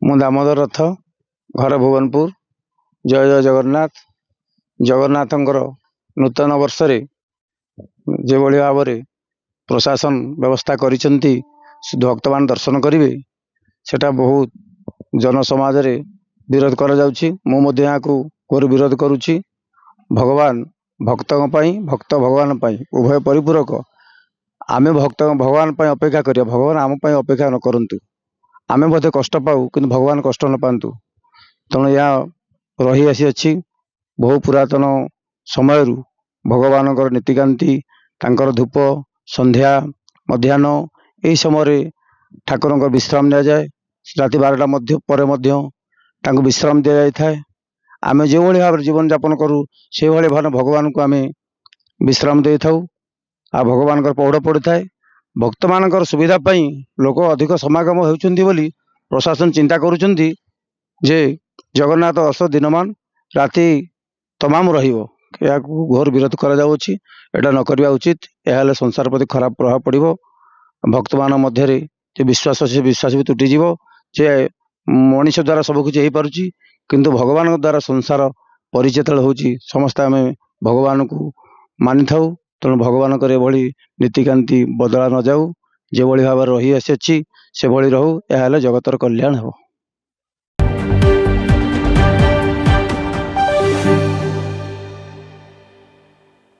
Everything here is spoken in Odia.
ମୁଁ ଦାମୋଦର ରଥ, ଘର ଭୁବନପୁର। ଜୟ ଜୟ ଜଗନ୍ନାଥ। ଜଗନ୍ନାଥଙ୍କର ନୂତନ ବର୍ଷରେ ଯେଭଳି ଭାବରେ ପ୍ରଶାସନ ବ୍ୟବସ୍ଥା କରିଛନ୍ତି ଭକ୍ତମାନେ ଦର୍ଶନ କରିବେ, ସେଟା ବହୁତ ଜନସମାଜରେ ବିରୋଧ କରାଯାଉଛି। ମୁଁ ମଧ୍ୟ ଏହାକୁ ଘୋର ବିରୋଧ କରୁଛି। ଭଗବାନ ଭକ୍ତଙ୍କ ପାଇଁ, ଭକ୍ତ ଭଗବାନ ପାଇଁ ଉଭୟ ପରିପୂରକ। ଆମେ ଭଗବାନ ପାଇଁ ଅପେକ୍ଷା କରିବା, ଭଗବାନ ଆମ ପାଇଁ ଅପେକ୍ଷା ନ କରନ୍ତୁ। ଆମେ ବୋଧେ କଷ୍ଟ ପାଉ, କିନ୍ତୁ ଭଗବାନ କଷ୍ଟ ନ ପାଆନ୍ତୁ। ତେଣୁ ଏହା ରହି ଆସିଅଛି ବହୁ ପୁରାତନ ସମୟରୁ। ଭଗବାନଙ୍କର ନୀତିକାନ୍ତି, ତାଙ୍କର ଧୂପ, ସନ୍ଧ୍ୟା, ମଧ୍ୟାହ୍ନ ଏହି ସମୟରେ ଠାକୁରଙ୍କ ବିଶ୍ରାମ ନିଆଯାଏ। ରାତି 12ଟା ପରେ ମଧ୍ୟ ତାଙ୍କୁ ବିଶ୍ରାମ ଦିଆଯାଇଥାଏ। ଆମେ ଯେଉଁଭଳି ଭାବରେ ଜୀବନଯାପନ କରୁ, ସେହିଭଳି ଭାବରେ ଭଗବାନଙ୍କୁ ଆମେ ବିଶ୍ରାମ ଦେଇଥାଉ। ଆଉ ଭଗବାନଙ୍କର ପହୁଡ଼ ପଡ଼ିଥାଏ। ଭକ୍ତମାନଙ୍କର ସୁବିଧା ପାଇଁ ଲୋକ ଅଧିକ ସମାଗମ ହେଉଛନ୍ତି ବୋଲି ପ୍ରଶାସନ ଚିନ୍ତା କରୁଛନ୍ତି ଯେ ଜଗନ୍ନାଥ ରଥ ଦିନମାନ ରାତି ତମାମ ରହିବ। ଏହାକୁ ଘୋର ବିରୋଧ କରାଯାଉଛି। ଏଇଟା ନ କରିବା ଉଚିତ। ଏହା ହେଲେ ସଂସାର ପ୍ରତି ଖରାପ ପ୍ରଭାବ ପଡ଼ିବ। ଭକ୍ତମାନଙ୍କ ମଧ୍ୟରେ ଯେ ବିଶ୍ୱାସ, ସେ ବିଶ୍ୱାସ ବି ତୁଟିଯିବ ଯେ ମଣିଷ ଦ୍ୱାରା ସବୁ କିଛି ହେଇପାରୁଛି, କିନ୍ତୁ ଭଗବାନଙ୍କ ଦ୍ୱାରା ସଂସାର ପରିଚାଳିତ ହେଉଛି। ସମସ୍ତେ ଆମେ ଭଗବାନଙ୍କୁ ମାନିଥାଉ। ତେଣୁ ଭଗବାନଙ୍କର ଏଭଳି ନୀତିକାନ୍ତି ବଦଳା ନଯାଉ। ଯେଭଳି ଭାବରେ ରହି ଆସିଅଛି ସେଭଳି ରହୁ। ଏହା ହେଲେ ଜଗତର କଲ୍ୟାଣ ହେବ।